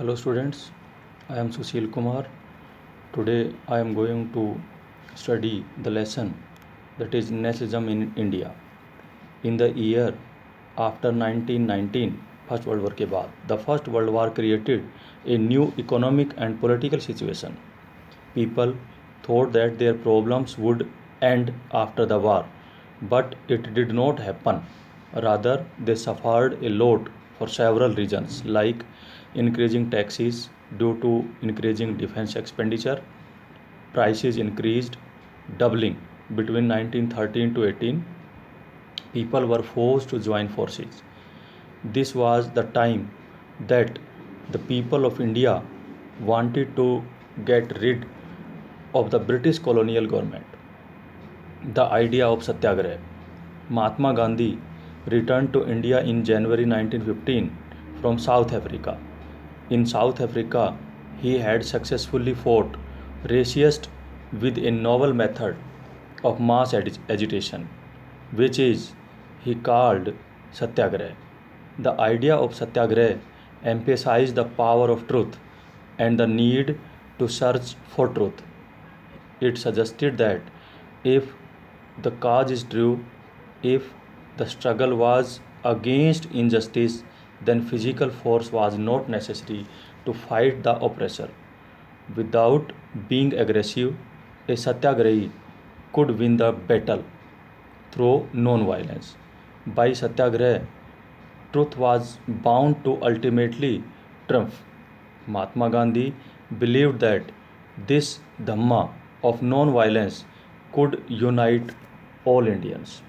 Hello students, I am Sushil Kumar. Today I am going to study the lesson that is Nazism in India. In the year after 1919, First World War के बाद, the First World War created a new economic and political situation. People thought that their problems would end after the war, but it did not happen. Rather, they suffered a lot for several reasons, like increasing taxes due to increasing defense expenditure, prices increased, doubling between 1913 to 18. People were forced to join forces. This was the time that the people of India wanted to get rid of the British colonial government. The idea of Satyagraha. Mahatma Gandhi returned to India in January 1915 from South Africa. In South Africa, he had successfully fought racists with a novel method of mass agitation, which is he called Satyagraha. The idea of Satyagraha emphasized the power of truth and the need to search for truth. It suggested that if the cause is true, if the struggle was against injustice, then physical force was not necessary to fight the oppressor. Without being aggressive, a satyagrahi could win the battle through non-violence. By satyagraha, truth was bound to ultimately triumph. Mahatma Gandhi believed that this Dhamma of non-violence could unite all Indians.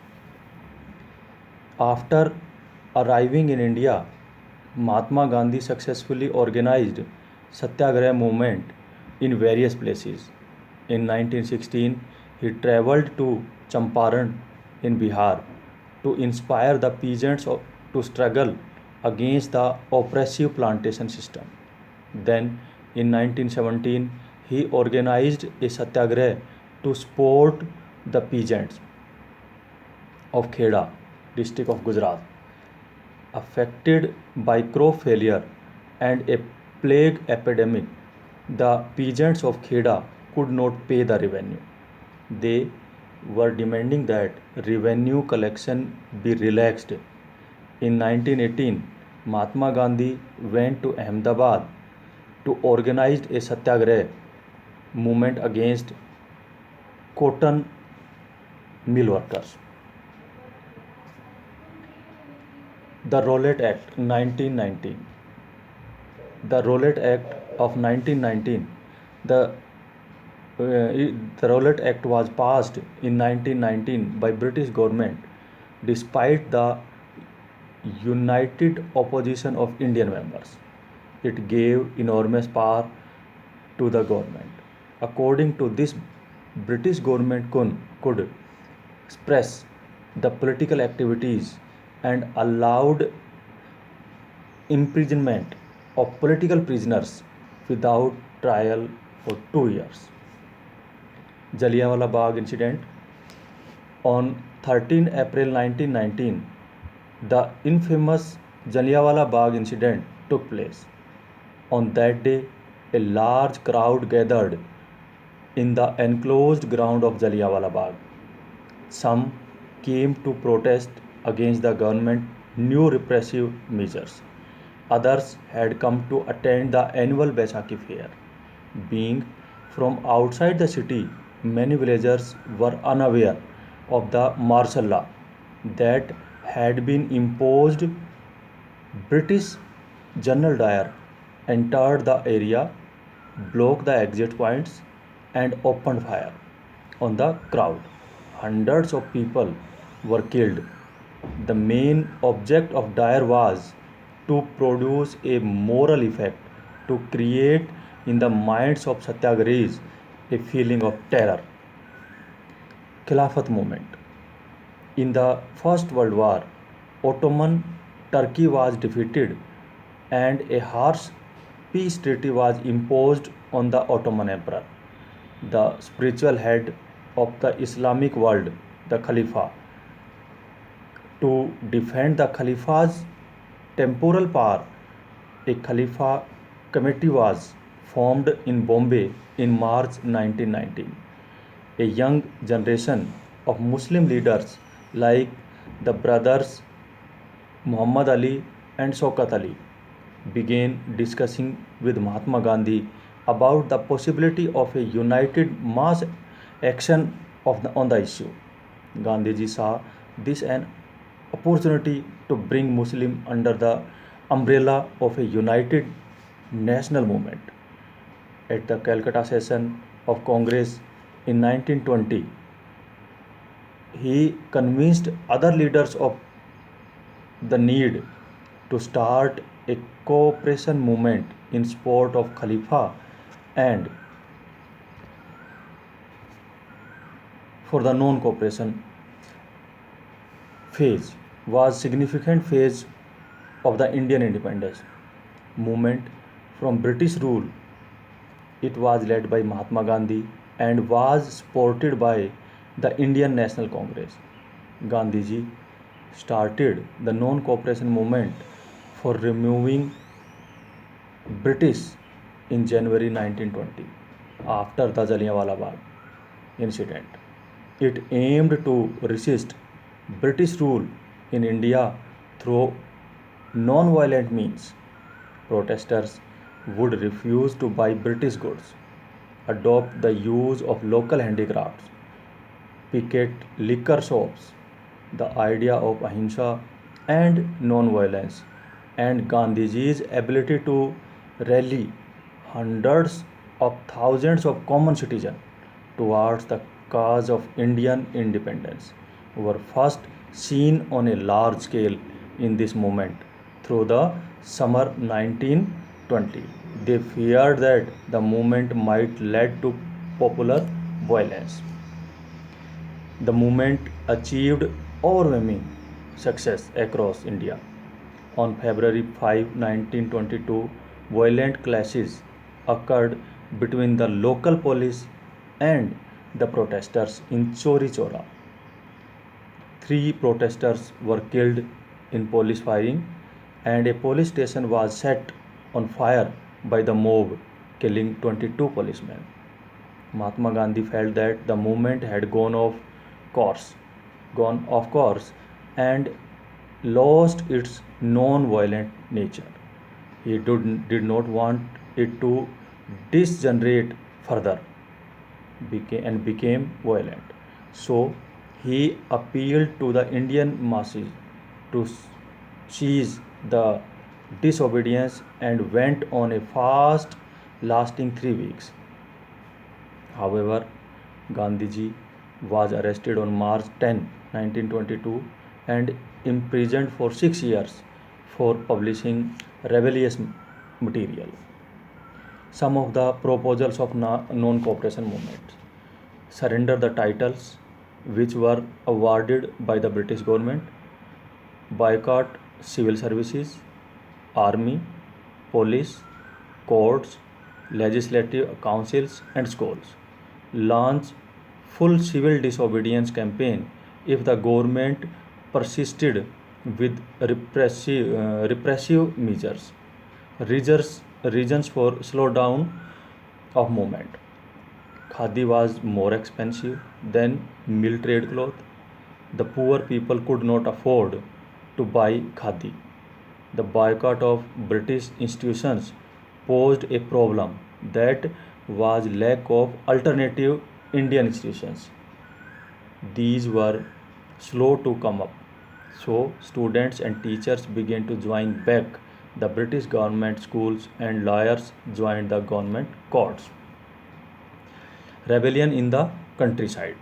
After arriving in India, Mahatma Gandhi successfully organized Satyagraha movement in various places. In 1916, he traveled to Champaran in Bihar to inspire the peasants to struggle against the oppressive plantation system. Then, in 1917, he organized a satyagraha to support the peasants of Kheda, district of Gujarat, affected by crop failure and a plague epidemic. The peasants of Kheda could not pay the revenue. They were demanding that revenue collection be relaxed. In 1918, Mahatma Gandhi went to Ahmedabad to organize a satyagraha movement against cotton mill workers. The Rowlatt Act 1919. The Rowlatt Act of 1919. The Rowlatt Act was passed in 1919 by British government despite the united opposition of Indian members. It gave enormous power to the government. According to this, British government could suppress the political activities and allowed imprisonment of political prisoners without trial for 2 years. Jallianwala Bagh incident. On 13 April 1919, the infamous Jallianwala Bagh incident took place. On that day, a large crowd gathered in the enclosed ground of Jallianwala Bagh. Some came to protest against the government's new repressive measures. Others had come to attend the annual Baisakhi fair. Being from outside the city, many villagers were unaware of the martial law that had been imposed. British General Dyer entered the area, blocked the exit points, and opened fire on the crowd. Hundreds of people were killed. The main object of Dyer was to produce a moral effect, to create in the minds of satyagrahis a feeling of terror. Khilafat movement. In the First World War, Ottoman Turkey was defeated and a harsh peace treaty was imposed on the Ottoman Emperor. The spiritual head of the Islamic world, the Khalifa, to defend the Khalifa's temporal power, a Khalifa committee was formed in Bombay in March 1919. A young generation of Muslim leaders like the brothers Muhammad Ali and Shaukat Ali began discussing with Mahatma Gandhi about the possibility of a united mass action on the issue. Gandhiji saw this an opportunity to bring Muslim under the umbrella of a united national movement. At the Calcutta session of Congress in 1920, he convinced other leaders of the need to start a cooperation movement in support of Khalifa and for the non-cooperation phase was significant phase of the Indian independence movement from British rule. It was led by Mahatma Gandhi and was supported by the Indian National Congress. Gandhiji started the non-cooperation movement for removing British in January 1920 after the Jallianwala Bagh incident. It aimed to resist British rule in India through non-violent means. Protesters would refuse to buy British goods, adopt the use of local handicrafts, picket liquor shops, the idea of ahimsa and non-violence, and Gandhiji's ability to rally hundreds of thousands of common citizens towards the cause of Indian independence were first seen on a large scale in this movement through the summer 1920. They feared that the movement might lead to popular violence. The movement achieved overwhelming success across India. On February 5, 1922, violent clashes occurred between the local police and the protesters in Chori Chora. 3 protesters were killed in police firing, and a police station was set on fire by the mob, killing 22 policemen. Mahatma Gandhi felt that the movement had course, gone off course, and lost its non-violent nature. He did not want it to degenerate further and became violent. So he appealed to the Indian masses to cease the disobedience and went on a fast lasting 3 weeks. However, Gandhiji was arrested on March 10, 1922 and imprisoned for 6 years for publishing rebellious material. Some of the proposals of non-cooperation movement: surrender the titles which were awarded by the British government, boycott civil services, army, police, courts, legislative councils and schools, launch full civil disobedience campaign if the government persisted with repressive measures. Reasons for slowdown of movement: khadi was more expensive than mill trade cloth. The poor people could not afford to buy khadi. The boycott of British institutions posed a problem that was lack of alternative Indian institutions. These were slow to come up. So students and teachers began to join back the British government schools and lawyers joined the government courts. Rebellion in the countryside.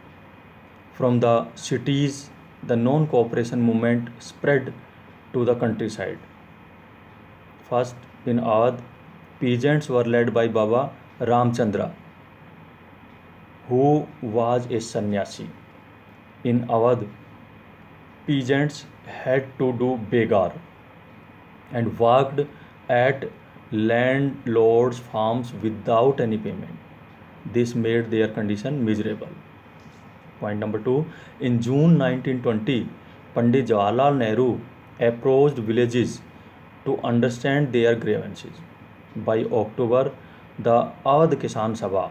From the cities, the non-cooperation movement spread to the countryside. First, in Awadh, peasants were led by Baba Ramchandra, who was a sannyasi. In Awadh, peasants had to do begar and worked at landlords' farms without any payment. This made their condition miserable. Point number 2. In June 1920, Pandit Jawaharlal Nehru approached villages to understand their grievances. By October, the Awadh Kisan Sabha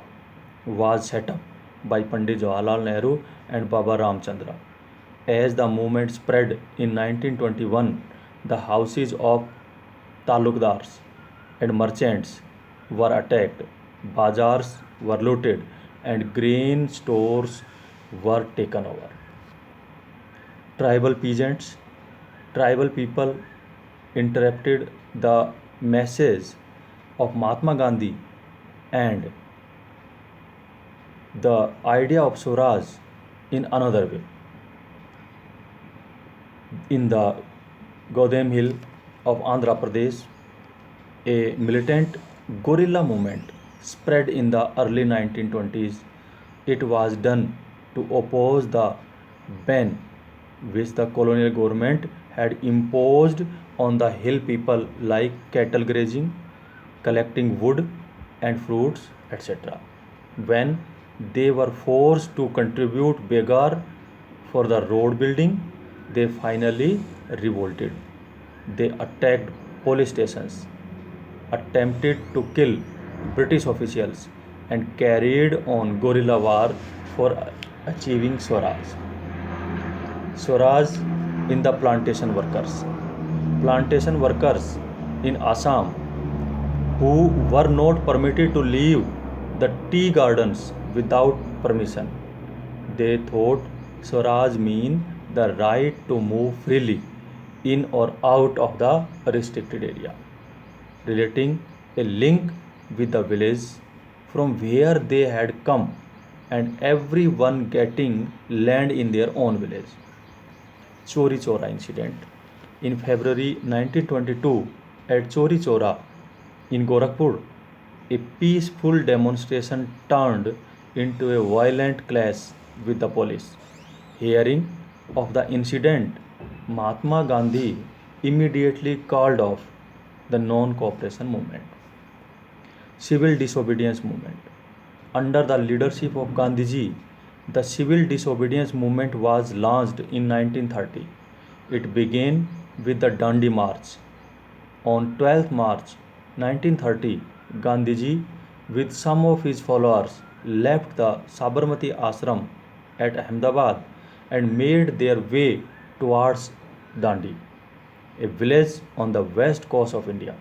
was set up by Pandit Jawaharlal Nehru and Baba Ramchandra. As the movement spread in 1921, the houses of talukdars and merchants were attacked, bazaars were looted, and grain stores were taken over. Tribal peasants, tribal people interrupted the message of Mahatma Gandhi and the idea of Swaraj in another way. In the Godem Hill of Andhra Pradesh, a militant guerrilla movement spread in the early 1920s. It was done to oppose the ban which the colonial government had imposed on the hill people, like cattle grazing, collecting wood and fruits, etc. When they were forced to contribute begar for the road building, they finally revolted. They attacked police stations, attempted to kill British officials, and carried on guerrilla war for achieving Swaraj. Swaraj in the plantation workers. Plantation workers in Assam who were not permitted to leave the tea gardens without permission. They thought Swaraj mean the right to move freely in or out of the restricted area, relating a link with the village from where they had come and everyone getting land in their own village. Chori Chora incident. In February 1922, at Chori Chora in Gorakhpur, a peaceful demonstration turned into a violent clash with the police. Hearing of the incident, Mahatma Gandhi immediately called off the non-cooperation movement. Civil disobedience movement. Under the leadership of Gandhiji, the civil disobedience movement was launched in 1930. It began with the Dandi March. On 12th March 1930, Gandhiji, with some of his followers, left the Sabarmati ashram at Ahmedabad and made their way towards Dandi, a village on the west coast of India.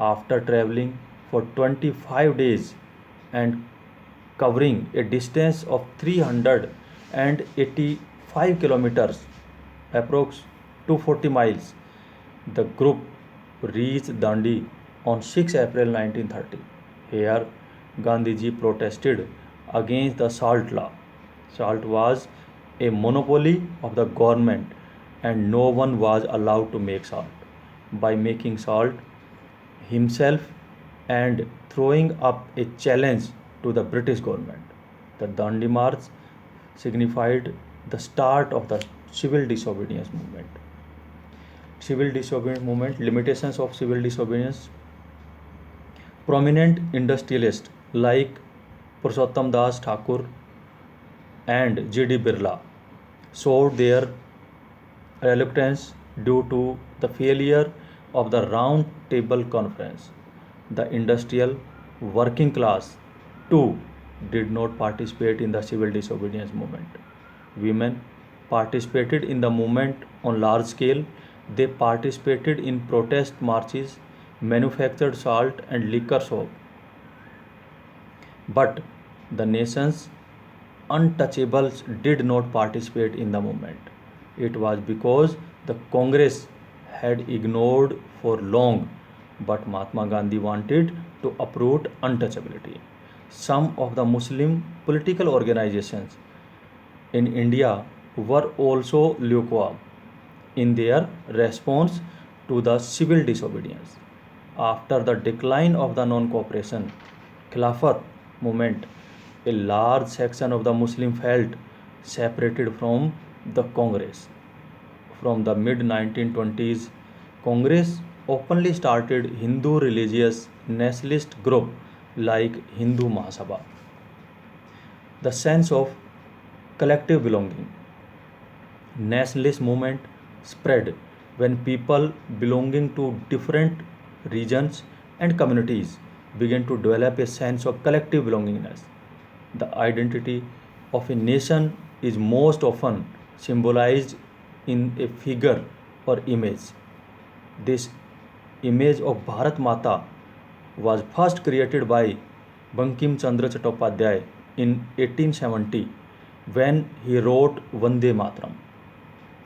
After traveling for 25 days and covering a distance of 385 kilometers, approx 240 miles, the group reached Dandi on 6 April 1930. Here, Gandhiji protested against the salt law. Salt was a monopoly of the government and no one was allowed to make salt. By making salt himself and throwing up a challenge to the British government, the Dandi March signified the start of the civil disobedience movement. Civil disobedience movement, limitations of civil disobedience. Prominent industrialists like Purushottam Das Thakur and G.D. Birla showed their reluctance due to the failure of the Round Table Conference. The industrial working class too did not participate in the civil disobedience movement. Women participated in the movement on large scale. They participated in protest marches, manufactured salt and liquor soap. But the nation's untouchables did not participate in the movement. It was because the Congress had ignored for long, but Mahatma Gandhi wanted to uproot untouchability. Some of the Muslim political organizations in India were also lukewarm in their response to the civil disobedience. After the decline of the non-cooperation Khilafat movement, a large section of the Muslim felt separated from the Congress. From the mid 1920s, Congress openly started Hindu religious nationalist group like Hindu Mahasabha. The sense of collective belonging. Nationalist movement spread when people belonging to different regions and communities began to develop a sense of collective belongingness. The identity of a nation is most often symbolized in a figure or image. This image of Bharat Mata was first created by Bankim Chandra Chattopadhyay in 1870 when he wrote Vande Mataram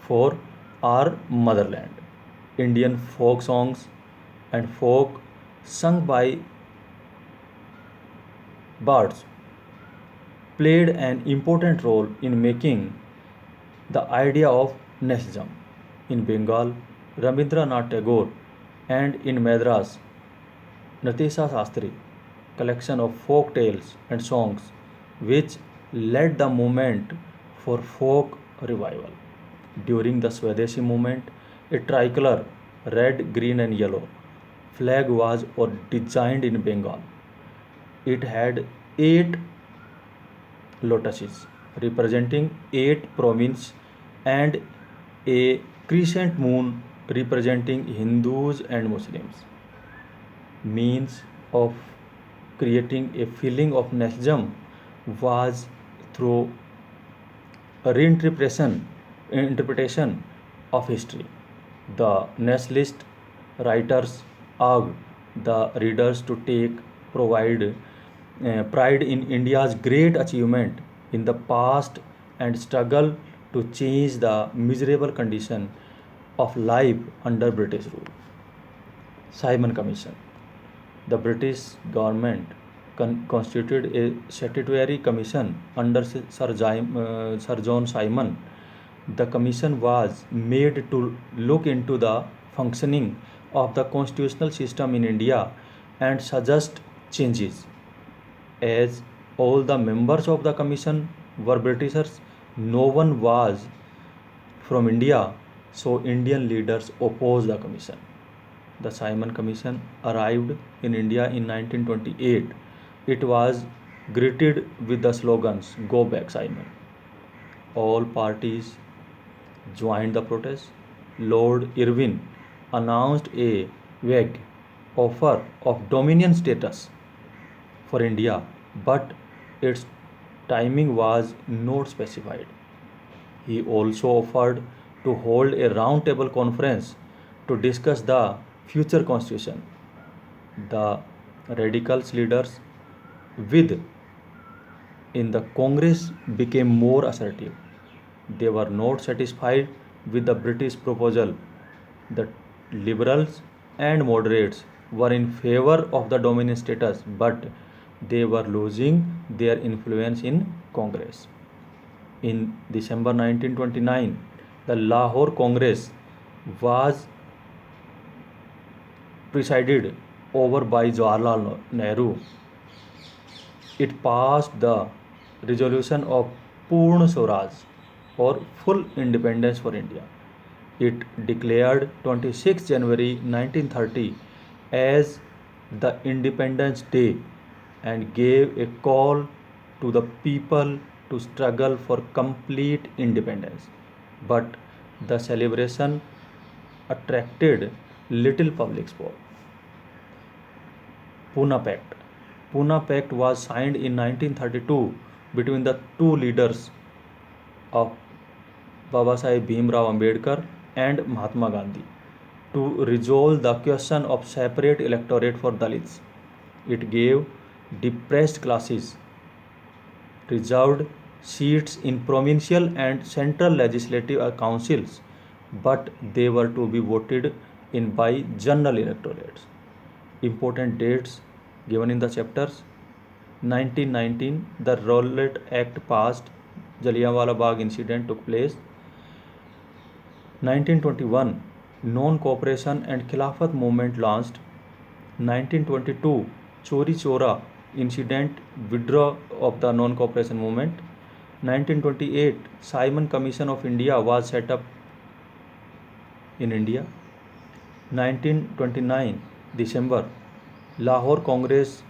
for our motherland. Indian folk songs and folk sung by bards played an important role in making the idea of nationalism. In Bengal, Rabindranath Tagore, and in Madras, Natesa Sastri, collection of folk tales and songs which led the movement for folk revival. During the Swadeshi movement, a tricolor, red, green, and yellow, flag was or designed in Bengal. It had eight lotuses representing eight provinces and a crescent moon representing Hindus and Muslims. Means of creating a feeling of nationalism was through a interpretation of history. The nationalist writers urged the readers to take provide pride in India's great achievement in the past and struggle to change the miserable condition of life under British rule. Simon Commission. The British government constituted a statutory commission under Sir John Simon. The commission was made to look into the functioning of the constitutional system in India and suggest changes. As all the members of the commission were Britishers, no one was from India, so Indian leaders opposed the commission. The Simon Commission arrived in India in 1928. It was greeted with the slogans "Go back, Simon." All parties joined the protest. Lord Irwin announced a vague offer of dominion status for India, but its timing was not specified. He also offered to hold a round-table conference to discuss the future constitution. The radicals leaders with in the Congress became more assertive. They were not satisfied with the British proposal. The liberals and moderates were in favor of the dominion status, but they were losing their influence in Congress. In December 1929, the Lahore Congress was presided over by Jawaharlal Nehru. It passed the resolution of Purna Swaraj or full independence for India. It declared 26 January 1930 as the Independence Day and gave a call to the people to struggle for complete independence. But the celebration attracted little public support. Pune Pact. Pune Pact was signed in 1932 between the two leaders of Babasaheb Bhimrao Ambedkar and Mahatma Gandhi to resolve the question of separate electorate for Dalits. It gave depressed classes reserved seats in provincial and central legislative councils, but they were to be voted in by general electorates. Important dates given in the chapters. 1919, the Rowlatt Act passed. Jallianwala Bagh incident took place. 1921, non-cooperation and Khilafat movement launched. 1922, Chori Chora incident, withdrawal of the non-cooperation movement. 1928, Simon Commission of India was set up in India. 1929, December, Lahore Congress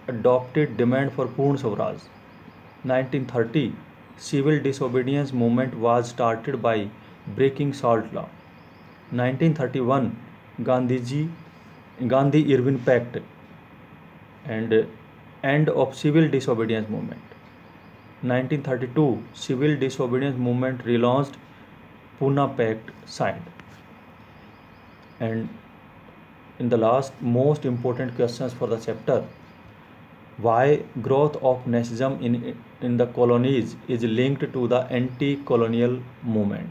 adopted demand for Purna Swaraj. 1930, civil disobedience movement was started by breaking salt law. 1931, Gandhi-Irwin Pact and end of civil disobedience movement. 1932 civil disobedience movement relaunched, Pune Pact signed. And in the last most important questions for the chapter, why growth of nationalism in the colonies is linked to the anti-colonial movement,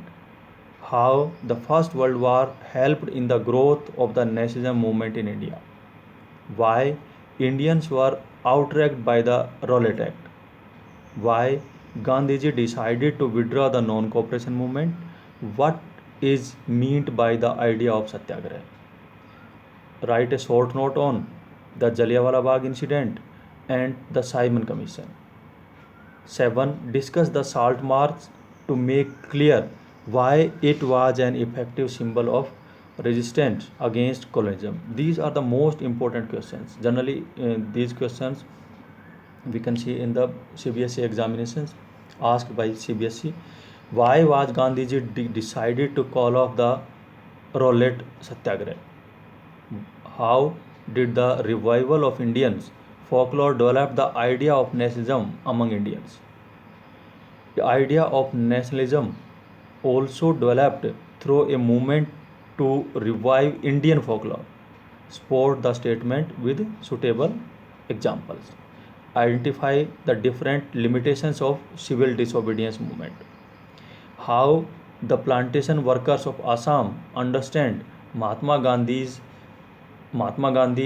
how the First World War helped in the growth of the nationalism movement in India, why Indians were outraged by the Rowlatt Act, why Gandhiji decided to withdraw the non-cooperation movement, what is meant by the idea of Satyagraha. Write a short note on the Jallianwala Bagh incident and the Simon Commission. 7. Discuss the Salt March to make clear why it was an effective symbol of resistance against colonialism. These are the most important questions. Generally, these questions we can see in the CBSE examinations asked by CBSE. Why was Gandhiji decided to call off the Rowlatt Satyagraha? How did the revival of Indians folklore develop the idea of nationalism among Indians? The idea of nationalism also developed through a movement to revive Indian folklore. Support the statement with suitable examples. Identify the different limitations of civil disobedience movement. How the plantation workers of Assam understand Mahatma Gandhi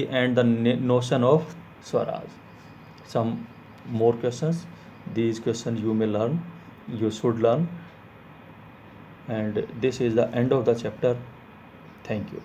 and the notion of Swaraj. Some more questions. These questions you may learn, you should learn. And this is the end of the chapter. Thank you.